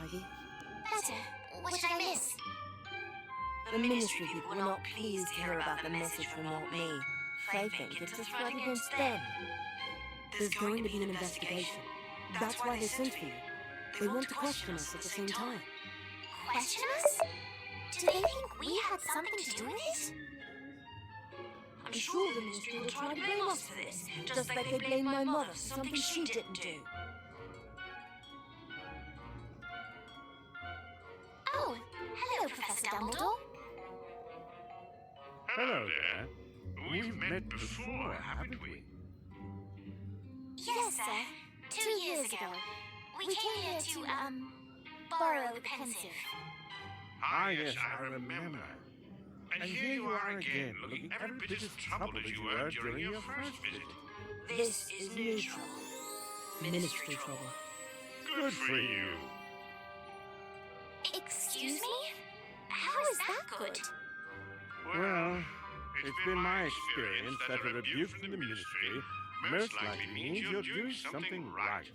Ivy? Better. What did I miss? The Ministry people were not pleased to hear about the message from not me. They think it's a threat against them. There's going to be an investigation. That's why they sent for you. They want to question us at the same time. Question us? Do they think we had something to do with it? I'm sure the Ministry will try to blame us for this, just like they blamed my mother for something she didn't do. Oh, hello, Professor Dumbledore. Hello there. We've met before, haven't we? Yes, sir. 2 years ago. We came here to, borrow the pensive. Ah, yes, I remember. And here you are again, looking every bit as troubled as you were during your first visit. This is new trouble. Ministry trouble. Good for you. Excuse me? How is that good? Well, it's been my experience that a rebuke from the Ministry most likely means you're doing something right.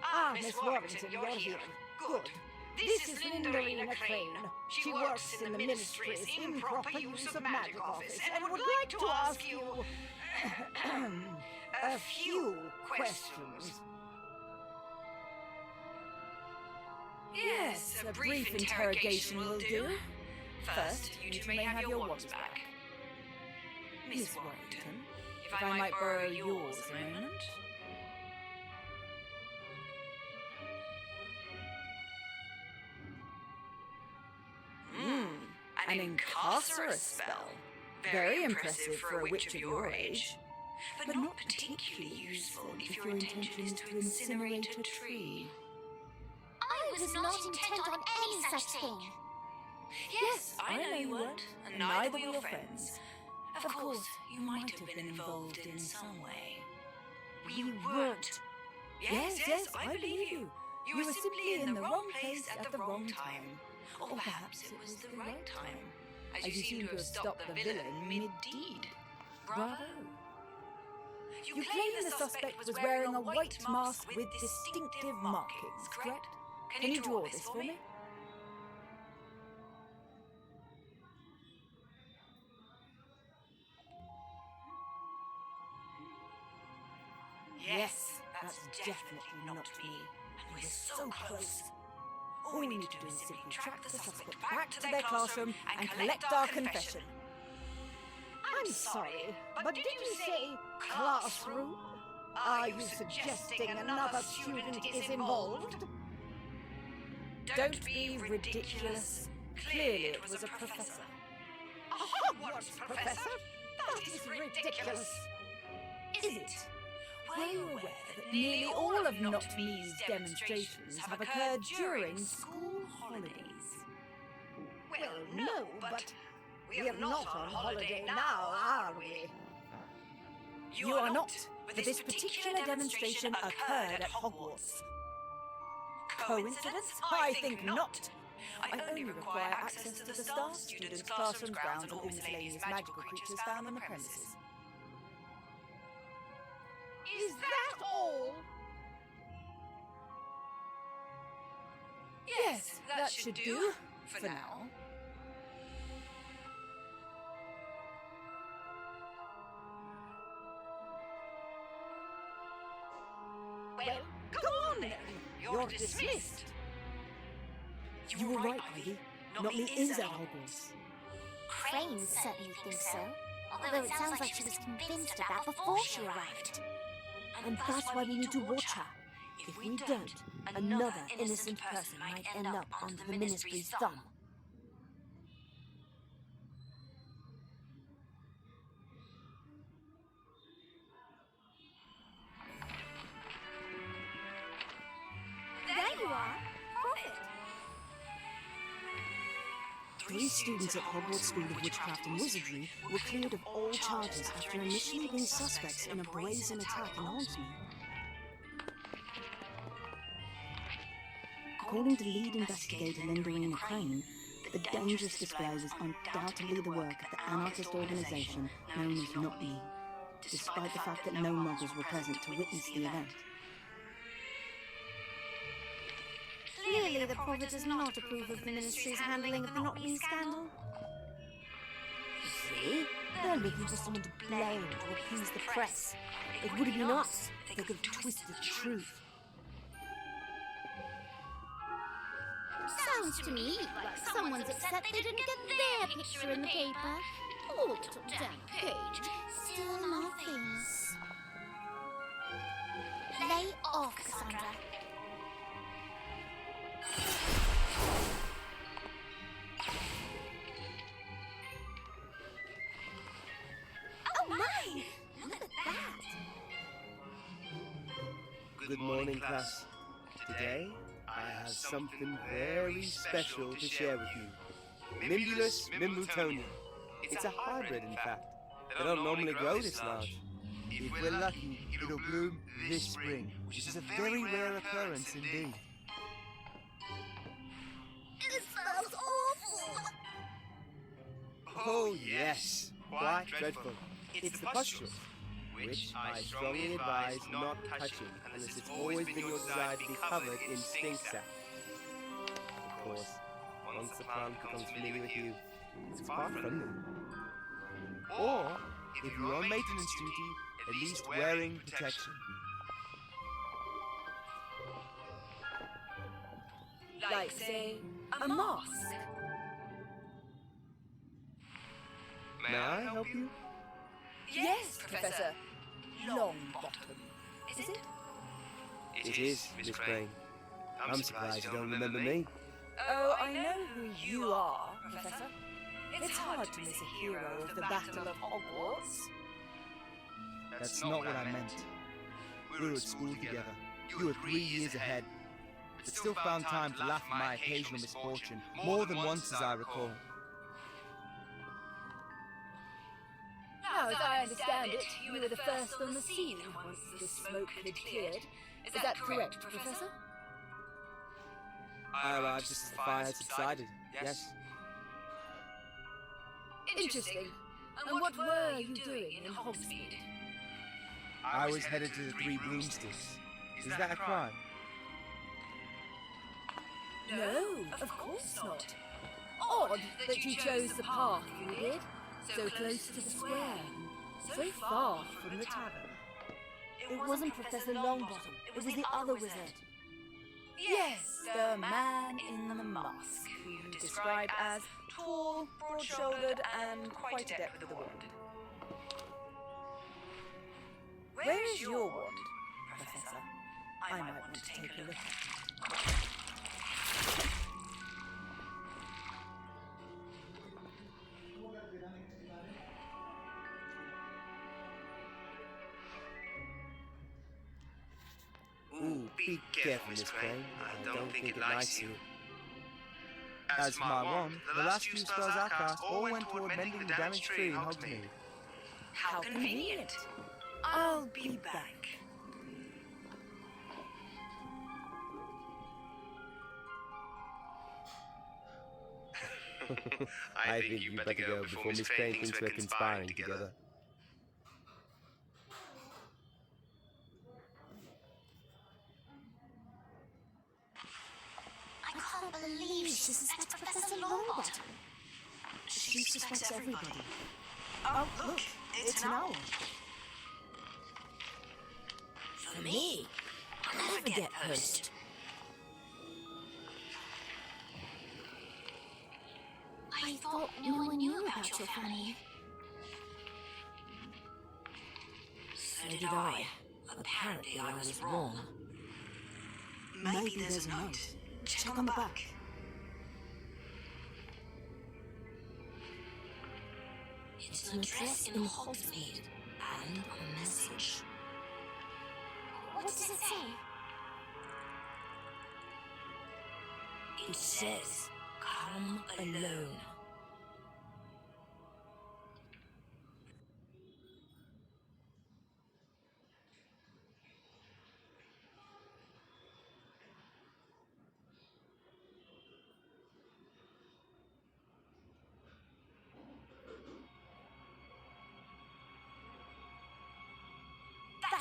Ah, Miss Warrington, you're here. Good. This is Linderina Crane. She works in the Ministry's improper use of magic office and would like to ask you a few questions. Yes, a brief interrogation will do. First, you two may have your wands back. Miss Warrington, if I might borrow yours a moment. An incarcerous spell. Very impressive for a witch of your age, but not particularly useful if your intention is to incinerate a tree. I was not intent on any such thing. Yes, I know you weren't, and neither were your friends. Of course, you might have been involved in some way. We weren't. Yes, I believe you. You were simply in the wrong place at the wrong time. Or perhaps it was the right time, as you seem to have stopped the villain mid-deed. Bravo. You claim the suspect was wearing a white mask with distinctive markings, correct? Can you draw this for me? Yes, that's definitely not me. And we're so close. All we need to do is simply track the suspect back to their classroom and collect our confession. I'm sorry, but did you say classroom? Are you suggesting another student is involved? Don't be ridiculous. Clearly it was a professor. A Hogwarts professor? That is ridiculous. Is it? Were you aware that nearly all of Not Me's demonstrations have occurred during school holidays? Well, no, but we are not on holiday now, are we? You are not, but this particular demonstration occurred at Hogwarts. Coincidence? I think not. I only require access to the staff, students, classrooms, grounds, and all miscellaneous magical creatures found on the premises. Is that all? Yes, that should do, for now. Well, come on then. You're dismissed. You were right, Ivy. Not me is at Hogwarts. Crane certainly thinks so. Although it sounds like she was convinced of that before she arrived. And that's why we need to watch her. If we don't, another innocent person might end up under the Ministry's thumb. There you are. Perfect. 3 students at Hogwarts School of Witchcraft and Wizardry were cleared of all charges after initially being suspects in a brazen attack in Hogsmeade. According to lead investigator Linderina Crane, the dangerous display was undoubtedly the work of the anarchist organisation known as Not Me. despite the fact that no muggles were present to witness the event. Clearly, the Prophet does not approve of the Ministry's handling of the Not-Me scandal. See? They're looking for someone to blame to appease the press. It would have been us if they could have twisted the truth. Sounds to me like someone's upset they didn't get their picture in the paper. Poor little damn page. Still not famous. Lay off, Cassandra. Oh my! Look at that! Good morning, class. Today, I have something very special to share with you. Mimbulus mimbletonium. It's a hybrid, in fact. They don't normally grow this large. If we're lucky, it'll bloom this spring, which is a very rare occurrence indeed. It smells awful! Oh yes, quite dreadful. It's the pustule, which I strongly advise not touching unless it's always been your desire to be covered in stink sap. Of course, once the plant becomes familiar with you, it's quite friendly. Or, if you're on maintenance duty, at least wearing protection. Like, say, a mask. May I help you? Yes, Professor. Longbottom. Is it? It is, Miss Crane. I'm surprised you don't remember me. Oh, I know who you are, Professor. It's hard to miss a hero of the Battle of Hogwarts. That's not what I meant. We were at school together. You were 3 years ahead, but still found time to laugh at my occasional misfortune, more than once as I recall. Now, as I understand it, you were the first on the scene once the smoke had cleared. Is that correct, Professor? I arrived just as the fire had subsided, yes. Interesting. And what were you doing in Hogsmeade? I was headed to the Three Broomsticks. Is that a crime? No, of course not. Odd that you chose the path you did, so close to the square, so far from the tavern. It wasn't Professor Longbottom. It was the other wizard. Yes, the man in the mask, who you described as tall, broad-shouldered, and quite adept with the wand. Where is your wand, Professor? I might want to take a look at it. Ooh, be careful, Miss Crane. I don't think it likes you. As for my wand, the last few spells I cast all went toward mending the damaged tree in Hogsmeade. How convenient. I'll be back. I think you better go before Miss Crane thinks we're conspiring together. I can't believe she suspects Professor Longbottom. She suspects everybody. Oh, look, it's an owl. For me, I'll never get post. I thought no one knew about your family. So did I. Apparently I was wrong. Maybe there's a note. Check on the back. It's an address in Hogsmeade and a message. What does it say? It says, "Come alone."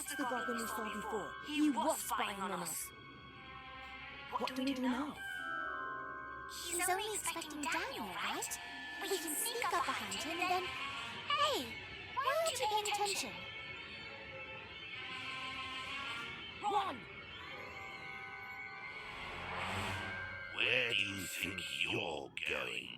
That's the goblin we saw before. He was spying on us. What do we do now? He's only expecting Daniel, right? We can sneak up behind him and then... Hey! Why aren't you paying attention? Run! Where do you think you're going?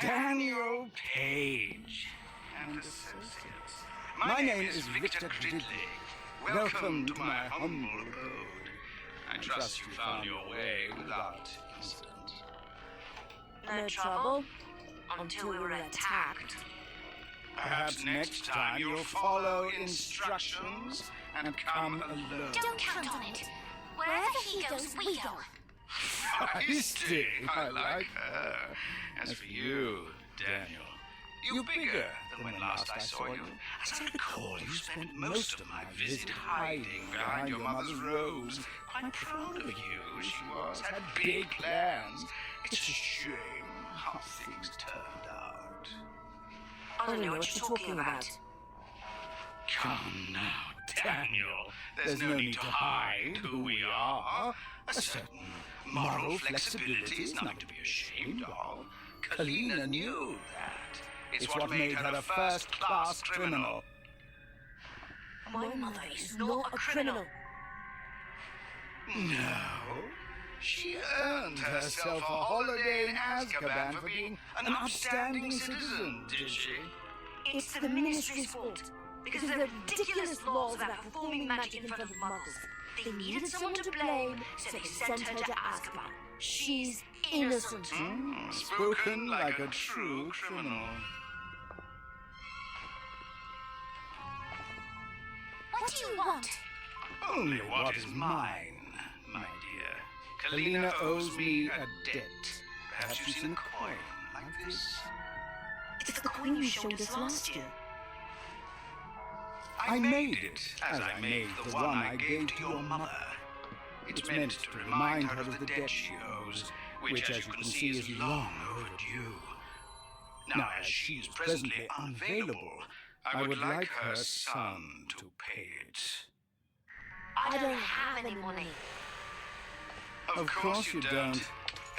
Daniel Page and Associates. My name is Victor Gridley. Welcome to my humble abode. I trust you found your way without incident. No trouble. Until we were attacked. Perhaps next time you'll follow instructions and come alone. Don't count on it. Wherever he goes, we go. Feisty, I like her. As for you, Daniel, you're bigger than when last I saw you. As I recall, you spent most of my visit hiding behind your mother's robes. Quite proud of you, she was. Had big plans. It's a shame how things turned out. I don't know what you're talking about. Come now, Daniel. There's no need to hide who we are. A certain moral flexibility is nothing to be ashamed of. Kalina knew that. It's what made her a first-class criminal. My mother is not a criminal. No. She earned herself a holiday in Azkaban for being an upstanding citizen, did she? It's the Ministry's fault. Because of their ridiculous laws about performing magic in front of muggles. They needed someone to blame, so they sent her to Azkaban. She's innocent. Spoken like a true criminal. What do you want? Only what is mine, my dear. Kalina owes me a debt. Perhaps you've seen a coin like this. It's the coin you showed us last year. I made it, as I made the one I gave to your mother. It's meant to remind her of the debt she owes, which, as you can see, is long overdue. Now, as she is presently unavailable, I would like her son to pay it. I don't have any money. Of course you don't.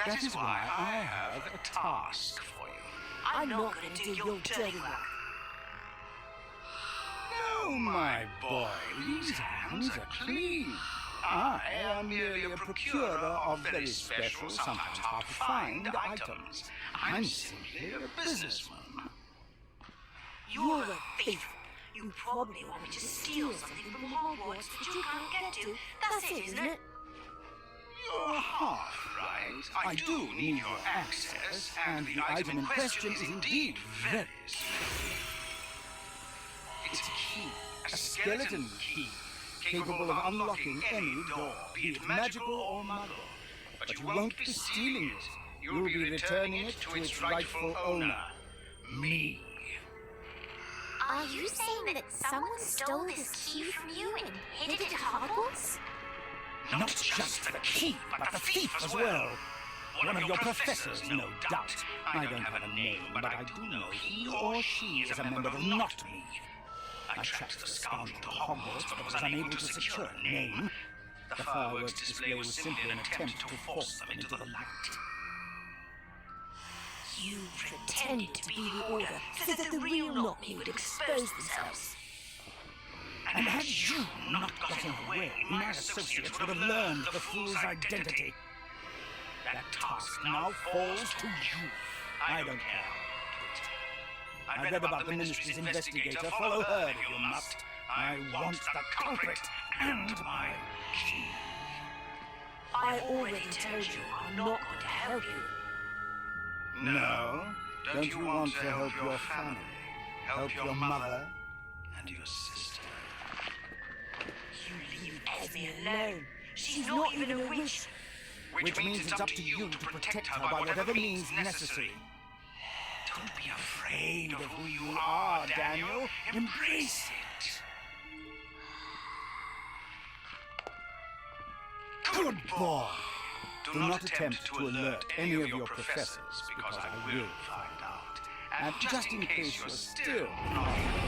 That is why I have a task for you. I'm not going to do your dirty work. No, my boy, these hands are clean. I am merely a procurer of very special, sometimes hard-to-find items. I'm simply a businessman. You're a thief. You probably want me to steal something from Hogwarts that you can't get to. That's it, isn't it? You're half right. I do need your access, and the item in question is indeed very special. It's a key, a skeleton key, capable of unlocking any door, be it magical or muggle. But you won't be stealing it. You'll be returning it to its rightful owner, me. Are you saying that someone stole this key from you and hid it at Hogwarts? Not just the key, but the thief as well. One of your professors, no doubt. I don't have a name, but I do know he or she is a member of Not Me. I tracked the scoundrel to Hogwarts, but was unable to secure a name. The fireworks display was simply an attempt to force them into the light. You pretended to be the Order so that the real Not Me would expose themselves. And had you not gotten away, my associates would have learned the fool's identity. That task now falls to you. I don't care. I read about the Ministry's investigator. Follow her if you must. I want the culprit and my key. I already told you I'm not going to help you. No? Don't you want to help your family? Help your mother and your sister? You leave Esme alone. She's not even a witch. which means it's up to you to protect her by whatever means necessary. Don't be afraid of who you are, Daniel. Embrace it. Good boy. Do not attempt to alert any of your professors, because I will find out. And just in case you're still not